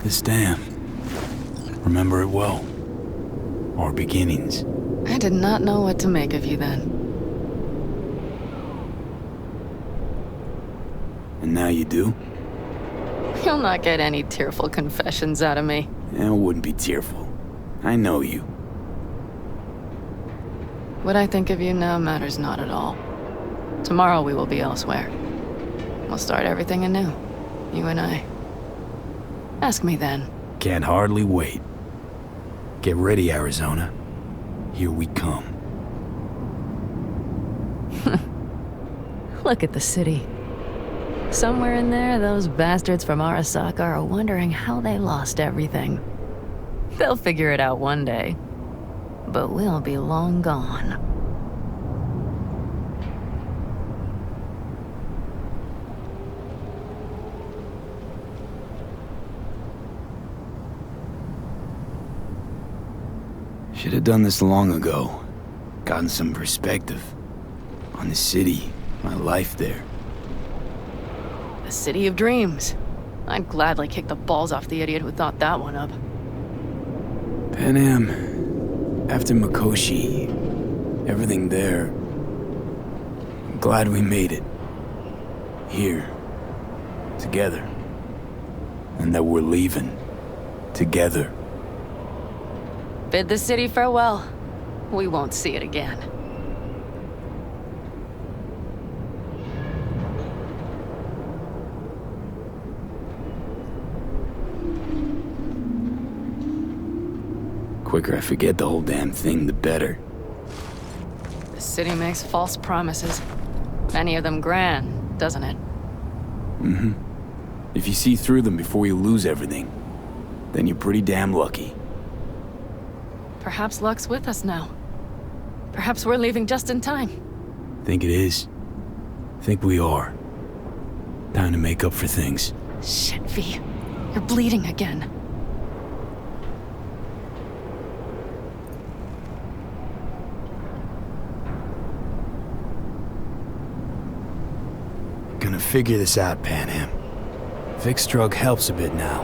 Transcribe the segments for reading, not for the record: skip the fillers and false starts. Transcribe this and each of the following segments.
This dam. Remember it well. Our beginnings. I did not know what to make of you then. And now you do? You'll not get any tearful confessions out of me. It wouldn't be tearful. I know you. What I think of you now matters not at all. Tomorrow we will be elsewhere. We'll start everything anew. You and I. Ask me then. Can't hardly wait. Get ready, Arizona. Here we come. Look at the city. Somewhere in there, those bastards from Arasaka are wondering how they lost everything. They'll figure it out one day. But we'll be long gone. Should have done this long ago. Gotten some perspective. On the city, my life there. The city of dreams. I'd gladly kick the balls off the idiot who thought that one up. Pan after Mikoshi, everything there. I'm glad we made it. Here. Together. And that we're leaving. Together. Bid the city farewell. We won't see it again. Quicker I forget the whole damn thing, the better. The city makes false promises. Many of them grand, doesn't it? Mm-hmm. If you see through them before you lose everything, then you're pretty damn lucky. Perhaps luck's with us now. Perhaps we're leaving just in time. Think it is. Think we are. Time to make up for things. Shit, V. You're bleeding again. Gonna figure this out, Pan. Vic's drug helps a bit now.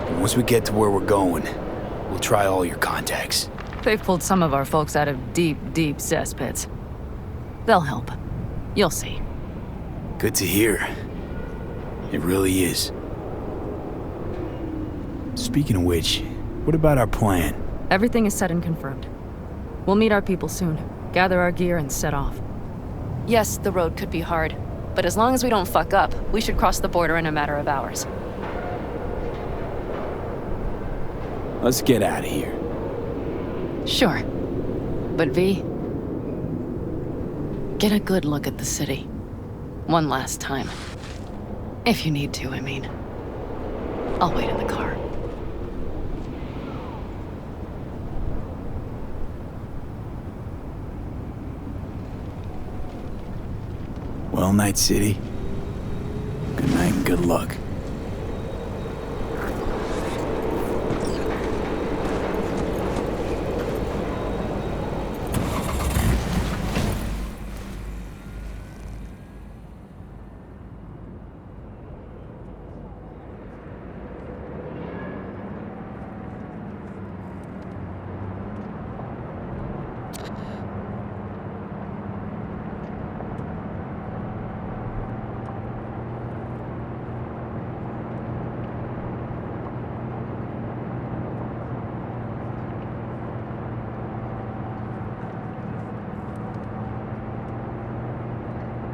And once we get to where we're going, we'll try all your contacts. They've pulled some of our folks out of deep, deep cesspits. They'll help. You'll see. Good to hear. It really is. Speaking of which, what about our plan? Everything is set and confirmed. We'll meet our people soon, gather our gear, and set off. Yes, the road could be hard, but as long as we don't fuck up, we should cross the border in a matter of hours. Let's get out of here. Sure. But V, get a good look at the city. One last time. If you need to, I mean. I'll wait in the car. Well, Night City. Good night and good luck.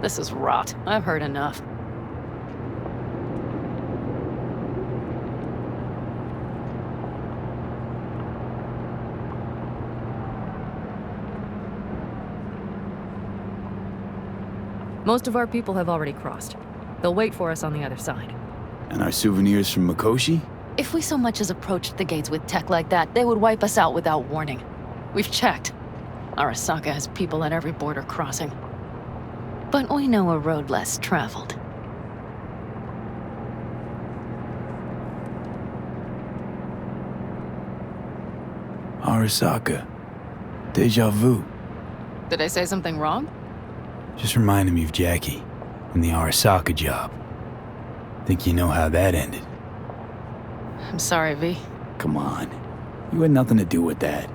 This is rot. I've heard enough. Most of our people have already crossed. They'll wait for us on the other side. And our souvenirs from Mikoshi? If we so much as approached the gates with tech like that, they would wipe us out without warning. We've checked. Arasaka has people at every border crossing. But we know a road less traveled. Arasaka. Deja vu. Did I say something wrong? Just reminded me of Jackie and the Arasaka job. Think you know how that ended? I'm sorry, V. Come on. You had nothing to do with that.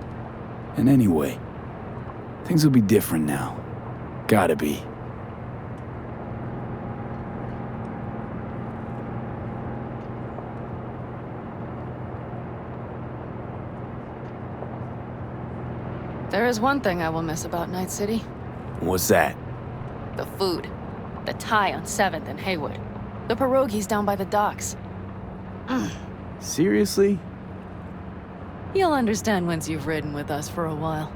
And anyway, things will be different now. Gotta be. There is one thing I will miss about Night City. What's that? The food. The Thai on 7th and Haywood. The pierogies down by the docks. Seriously? You'll understand once you've ridden with us for a while.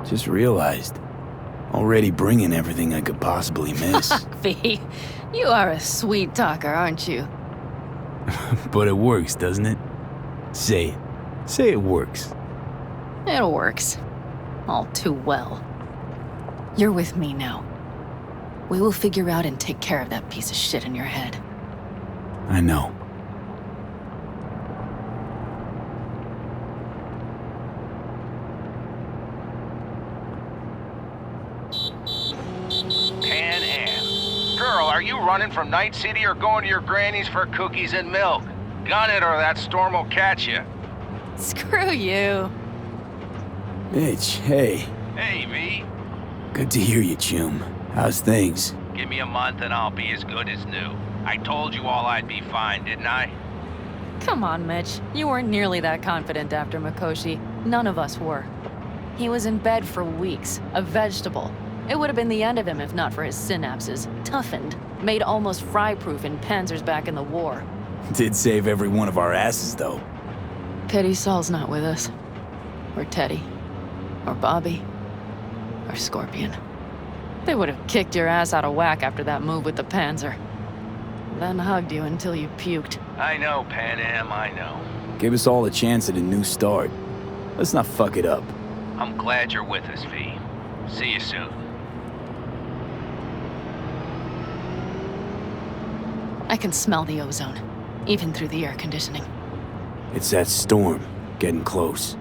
Just realized. Already bringing everything I could possibly miss. V, you are a sweet talker, aren't you? But it works, doesn't it? Say it. Say it works. It works. All too well. You're with me now. We will figure out and take care of that piece of shit in your head. I know. Pan Am. Girl, are you running from Night City or going to your granny's for cookies and milk? Gun it or that storm will catch you. Screw you. Mitch, hey. Hey, V. Good to hear you, chum. How's things? Give me a month and I'll be as good as new. I told you all I'd be fine, didn't I? Come on, Mitch. You weren't nearly that confident after Mikoshi. None of us were. He was in bed for weeks, a vegetable. It would have been the end of him if not for his synapses. Toughened, made almost fry-proof in panzers back in the war. Did save every one of our asses, though. Pity Saul's not with us. Or Teddy. Or Bobby. Or Scorpion. They would have kicked your ass out of whack after that move with the Panzer. Then hugged you until you puked. I know, Pan Am, I know. Gave us all a chance at a new start. Let's not fuck it up. I'm glad you're with us, V. See you soon. I can smell the ozone, even through the air conditioning. It's that storm, getting close.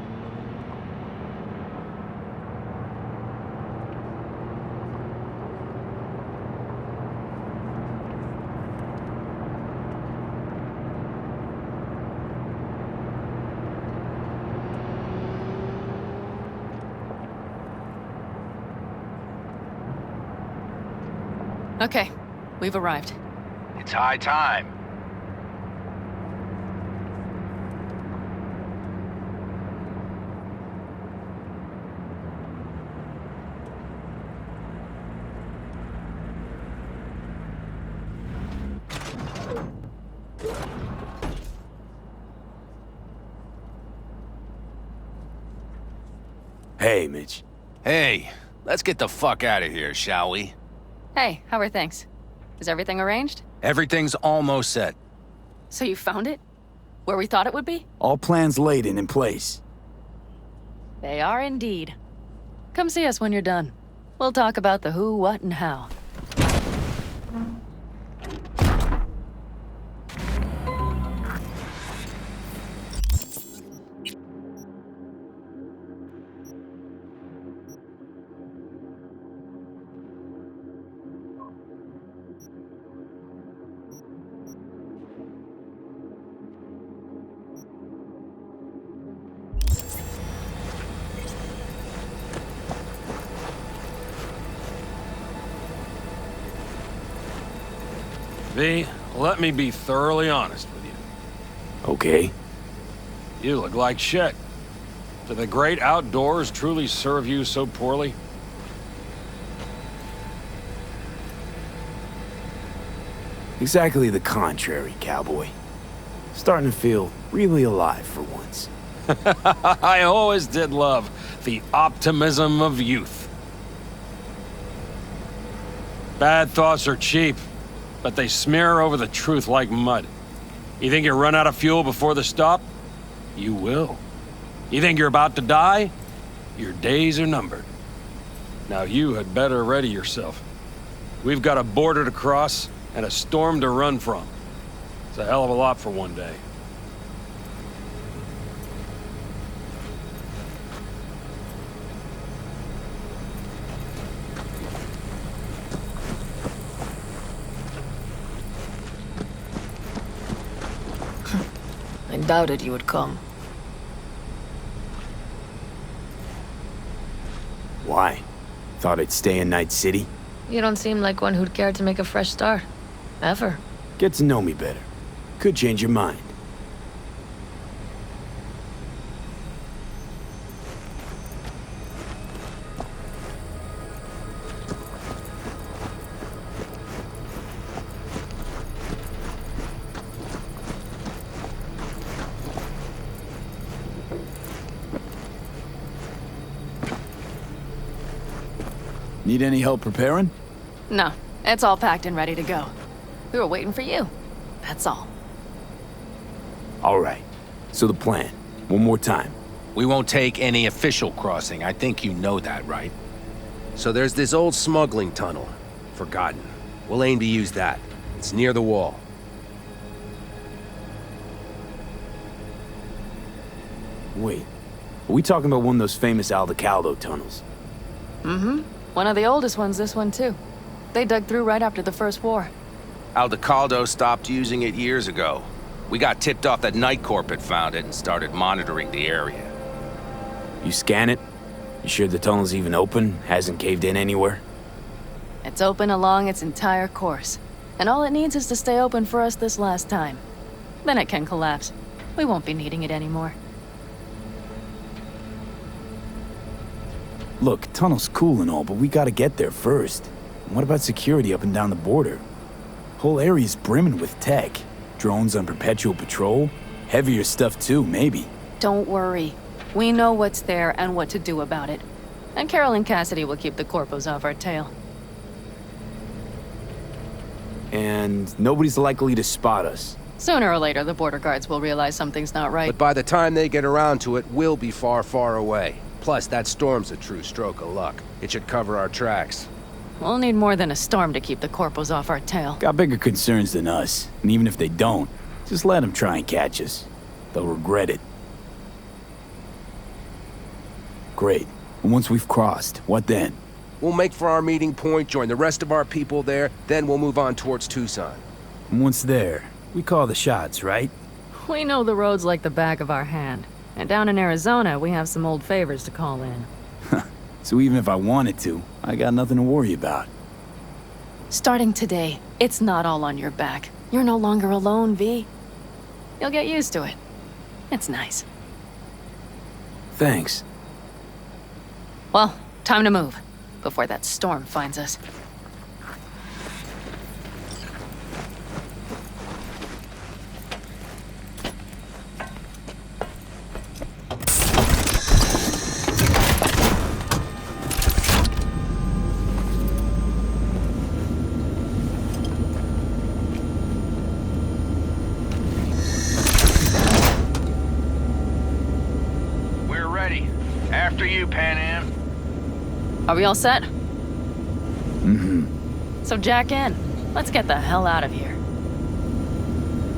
Okay, we've arrived. It's high time. Hey, Mitch. Hey, let's get the fuck out of here, shall we? Hey, how are things? Is everything arranged? Everything's almost set. So you found it? Where we thought it would be? All plans laid and in place. They are indeed. Come see us when you're done. We'll talk about the who, what, and how. V, let me be thoroughly honest with you. Okay. You look like shit. Do the great outdoors truly serve you so poorly? Exactly the contrary, cowboy. Starting to feel really alive for once. I always did love the optimism of youth. Bad thoughts are cheap, but they smear over the truth like mud. You think you run out of fuel before the stop? You will. You think you're about to die? Your days are numbered. Now you had better ready yourself. We've got a border to cross and a storm to run from. It's a hell of a lot for one day. doubted you would come. Why? Thought I'd stay in Night City? You don't seem like one who'd care to make a fresh start. Ever. Get to know me better. Could change your mind. Need any help preparing? No, it's all packed and ready to go. We were waiting for you. That's all. All right. So the plan. One more time. We won't take any official crossing. I think you know that, right? So there's this old smuggling tunnel. Forgotten. We'll aim to use that. It's near the wall. Wait. Are we talking about one of those famous Aldecaldo tunnels? Mm-hmm. One of the oldest ones, this one too. They dug through right after the First War. Aldecaldo stopped using it years ago. We got tipped off that Night Corp had found it and started monitoring the area. You scan it? You sure the tunnel's even open? Hasn't caved in anywhere? It's open along its entire course. And all it needs is to stay open for us this last time. Then it can collapse. We won't be needing it anymore. Look, tunnel's cool and all, but we gotta get there first. And what about security up and down the border? Whole area's brimming with tech. Drones on perpetual patrol. Heavier stuff too, maybe. Don't worry. We know what's there and what to do about it. And Carol and Cassidy will keep the corpos off our tail. And nobody's likely to spot us. Sooner or later, the border guards will realize something's not right. But by the time they get around to it, we'll be far, far away. Plus, that storm's a true stroke of luck. It should cover our tracks. We'll need more than a storm to keep the corpos off our tail. Got bigger concerns than us. And even if they don't, just let them try and catch us. They'll regret it. Great. And once we've crossed, what then? We'll make for our meeting point, join the rest of our people there, then we'll move on towards Tucson. And once there, we call the shots, right? We know the roads like the back of our hand. And down in Arizona, we have some old favors to call in. So even if I wanted to, I got nothing to worry about. Starting today, it's not all on your back. You're no longer alone, V. You'll get used to it. It's nice. Thanks. Well, time to move, before that storm finds us. After you, Pan Am. Are we all set? Mm-hmm. So jack in. Let's get the hell out of here.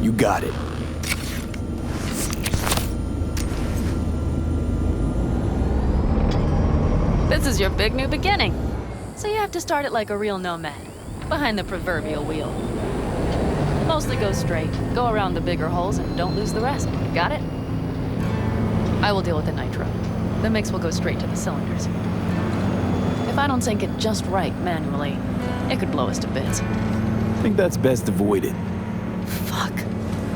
You got it. This is your big new beginning. So you have to start it like a real nomad. Behind the proverbial wheel. Mostly go straight, go around the bigger holes, and don't lose the rest. Got it? I will deal with the nitro. The mix will go straight to the cylinders. If I don't sync it just right manually, it could blow us to bits. I think that's best avoided. Fuck.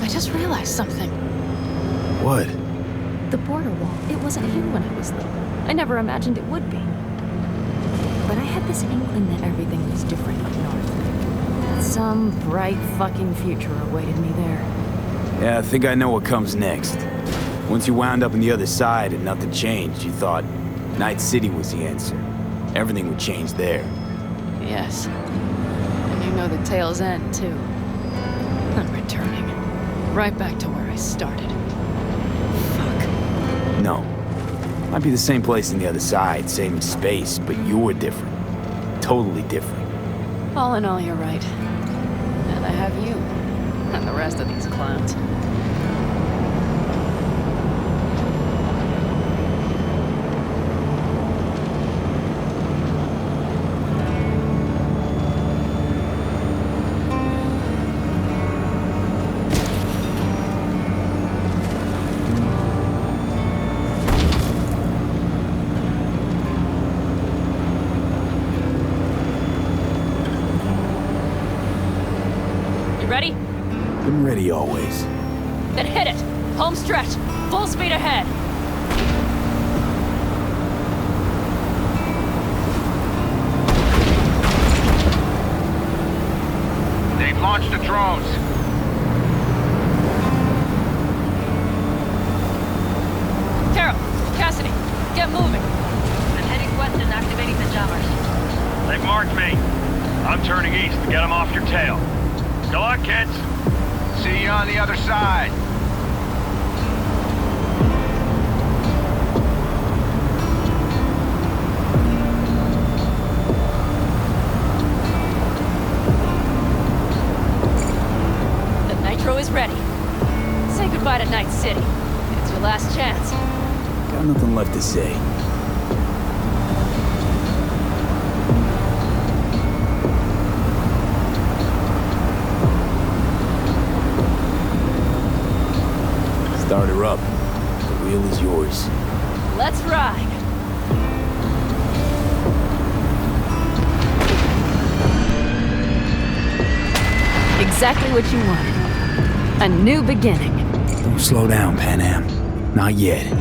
I just realized something. What? The border wall, it wasn't here when I was little. I never imagined it would be. But I had this inkling that everything was different up north. Some bright fucking future awaited me there. Yeah, I think I know what comes next. Once you wound up on the other side and nothing changed, you thought Night City was the answer. Everything would change there. Yes. And you know the tale's end, too. I'm returning. Right back to where I started. Fuck. No. Might be the same place on the other side, same space, but you're different. Totally different. All in all, you're right. And I have you. And the rest of these clowns. You ready? Been ready always. Then hit it! Home stretch! Full speed ahead! They've launched the drones. Carol, Cassidy, get moving. I'm heading west and activating the jammers. They've marked me. I'm turning east to get them off your tail. Good luck, kids. See you on the other side. The nitro is ready. Say goodbye to Night City. It's your last chance. Got nothing left to say. Start her up. The wheel is yours. Let's ride. Exactly what you wanted. A new beginning. Don't slow down, Pan Am. Not yet.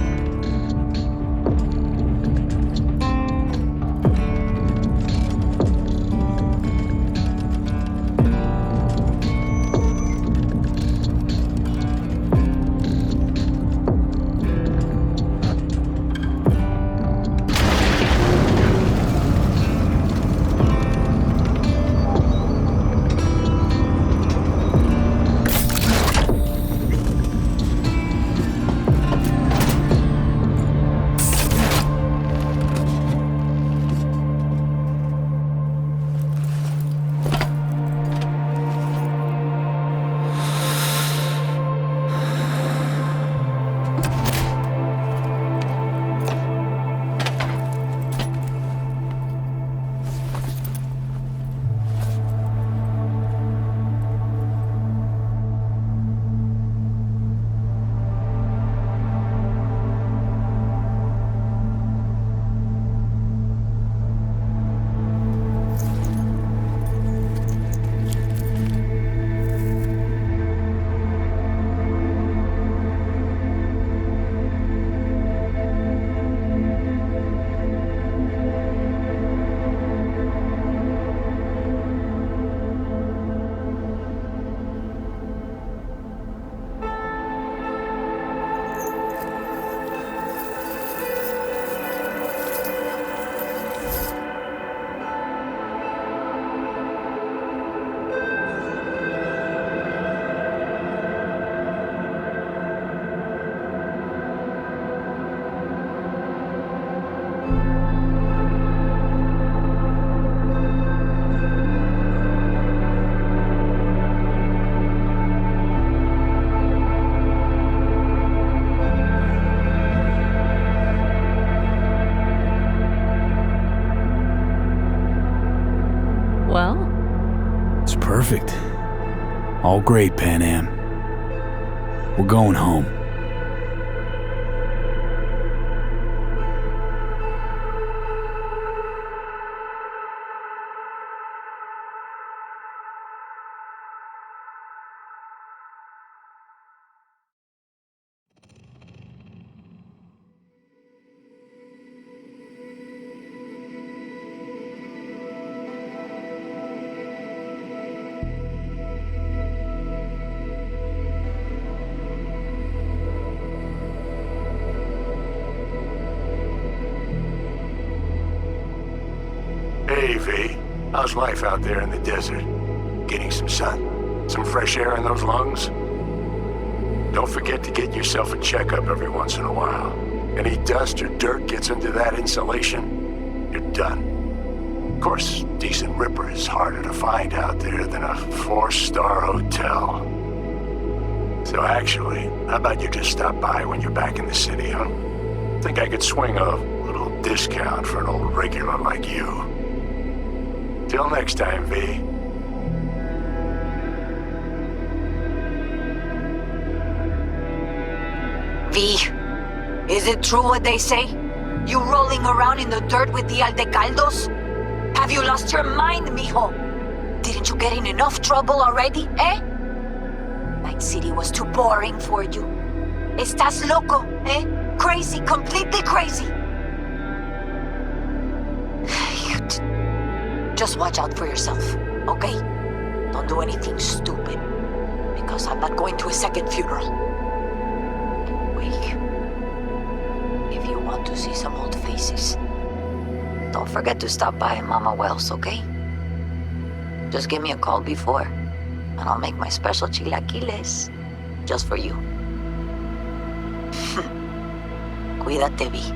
Well? It's perfect. All great, Pan Am. We're going home. Hey, V. How's life out there in the desert? Getting some sun? Some fresh air in those lungs? Don't forget to get yourself a checkup every once in a while. Any dust or dirt gets into that insulation, you're done. Of course, decent ripper is harder to find out there than a 4-star hotel. So actually, how about you just stop by when you're back in the city, huh? Think I could swing a little discount for an old regular like you. Till next time, V. V, is it true what they say? You rolling around in the dirt with the Aldecaldos? Have you lost your mind, mijo? Didn't you get in enough trouble already, eh? Night City was too boring for you. Estás loco, eh? Crazy, completely crazy. Just watch out for yourself, okay? Don't do anything stupid, because I'm not going to a second funeral. Anyway, if you want to see some old faces, don't forget to stop by Mama Wells, okay? Just give me a call before, and I'll make my special chilaquiles just for you. Cuídate, Vi.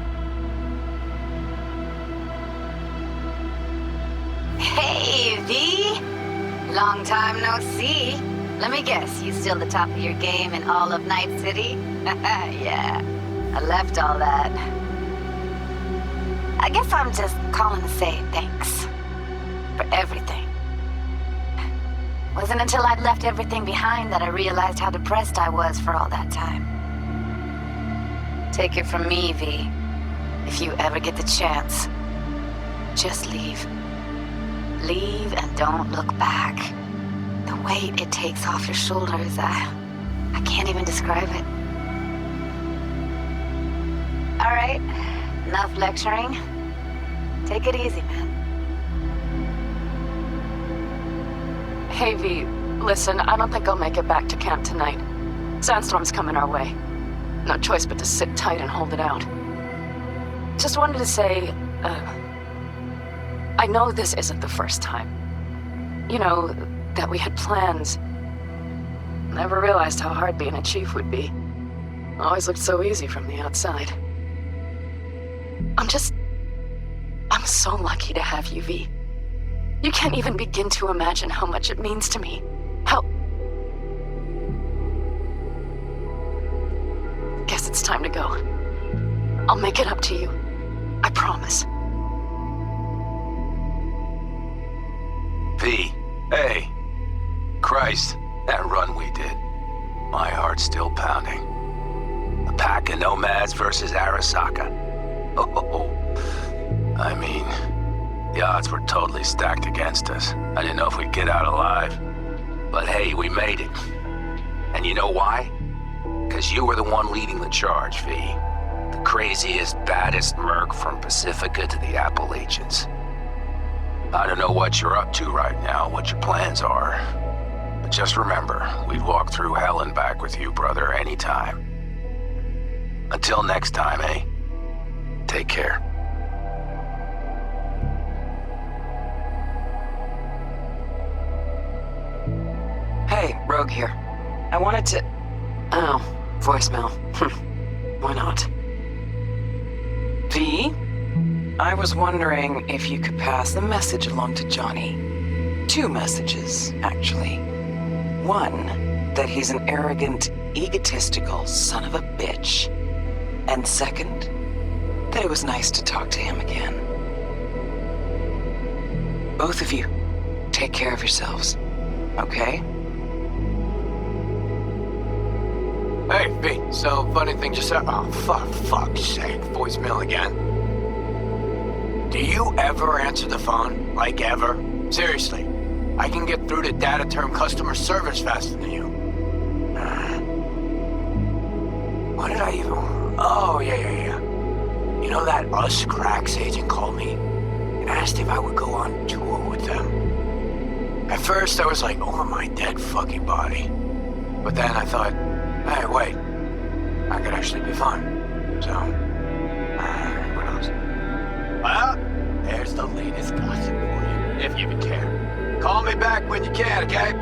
Hey, V! Long time no see. Let me guess, you still the top of your game in all of Night City? Yeah, I left all that. I guess I'm just calling to say thanks. For everything. Wasn't until I'd left everything behind that I realized how depressed I was for all that time. Take it from me, V. If you ever get the chance, just leave. Leave and don't look back. The weight it takes off your shoulders, I can't even describe it. All right, enough lecturing. Take it easy, man. Hey, V, listen, I don't think I'll make it back to camp tonight. Sandstorm's coming our way. No choice but to sit tight and hold it out. Just wanted to say, I know this isn't the first time. You know, that we had plans. Never realized how hard being a chief would be. Always looked so easy from the outside. I'm so lucky to have you, V. You can't even begin to imagine how much it means to me. How... Guess it's time to go. I'll make it up to you. I promise. V, hey. Christ, that run we did. My heart's still pounding. A pack of nomads versus Arasaka. Oh, I mean, the odds were totally stacked against us. I didn't know if we'd get out alive. But hey, we made it. And you know why? Because you were the one leading the charge, V. The craziest, baddest merc from Pacifica to the Appalachians. I don't know what you're up to right now, what your plans are. But just remember, we'd walk through hell and back with you, brother, anytime. Until next time, eh? Take care. Hey, Rogue here. I wanted to... Oh, voicemail. Why not? V? I was wondering if you could pass the message along to Johnny. 2 messages, actually. One, that he's an arrogant, egotistical son of a bitch. And second, that it was nice to talk to him again. Both of you, take care of yourselves, okay? Hey, V, so funny thing just happened. Oh, fuck's sake, voicemail again. Do you ever answer the phone? Like ever? Seriously, I can get through to data term customer service faster than you. What did I even... Oh, yeah. You know that Us Cracks agent called me and asked if I would go on tour with them? At first, I was like, over my dead fucking body. But then I thought, hey, wait, I could actually be fun. So, who knows? Well, there's the latest gossip for you, if you even care. Call me back when you can, okay?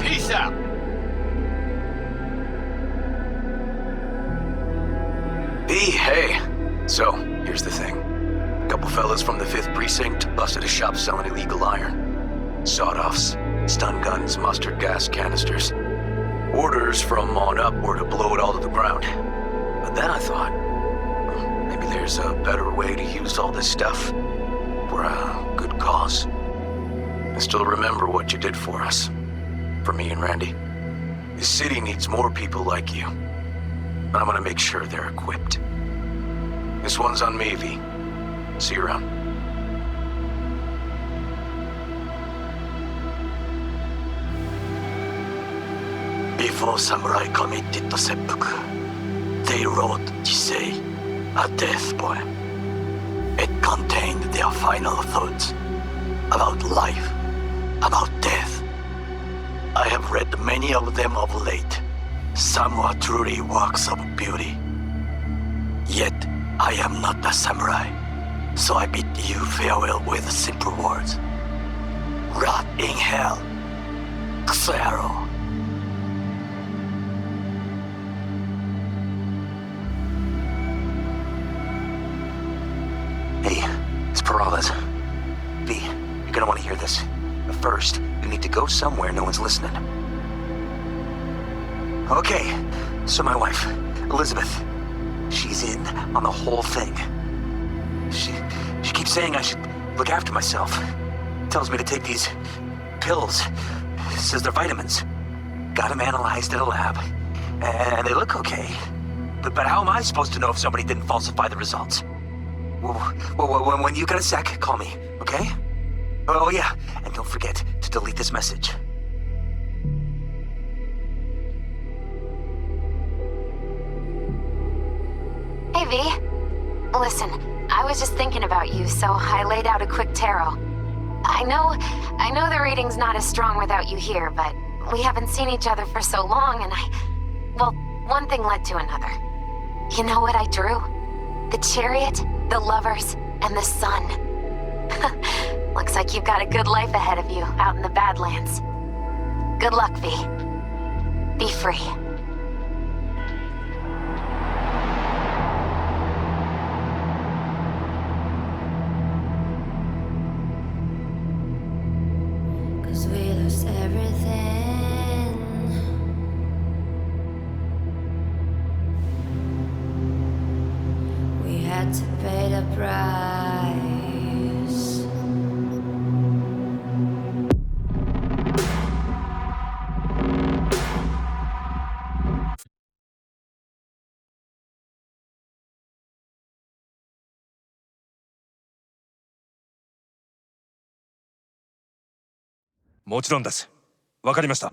Peace out. B, hey. So, here's the thing. A couple fellas from the 5th Precinct busted a shop selling illegal iron. Sawed-offs, stun guns, mustard gas canisters. Orders from on up were to blow it all to the ground. But then I thought, well, maybe there's a better way to use all this stuff for a good cause. I still remember what you did for us. For me and Randy. This city needs more people like you. And I'm gonna make sure they're equipped. This one's on me, V. See you around. Before samurai committed to seppuku, they wrote Jisei, a death poem. It contained their final thoughts about life, about death. I have read many of them of late. Some are truly works of beauty. Yet, I am not a samurai, so I bid you farewell with simple words. Rot in hell, Xero. Hey, it's Peralez. V, you're gonna want to hear this. But first, you need to go somewhere no one's listening. Okay, so my wife, Elizabeth, she's in on the whole thing. She keeps saying I should look after myself. Tells me to take these pills. Says they're vitamins. Got them analyzed in a lab. And they look okay. But how am I supposed to know if somebody didn't falsify the results? Well, when you got a sec, call me, okay? Oh yeah, and don't forget to delete this message. Hey, V. Listen, I was just thinking about you, so I laid out a quick tarot. I know the reading's not as strong without you here, but we haven't seen each other for so long, and well, one thing led to another. You know what I drew? The chariot, the lovers, and the sun. Looks like you've got a good life ahead of you out in the Badlands. Good luck, V. Be free. Cause we lost everything. We had to pay the price.もちろんです。わかりました。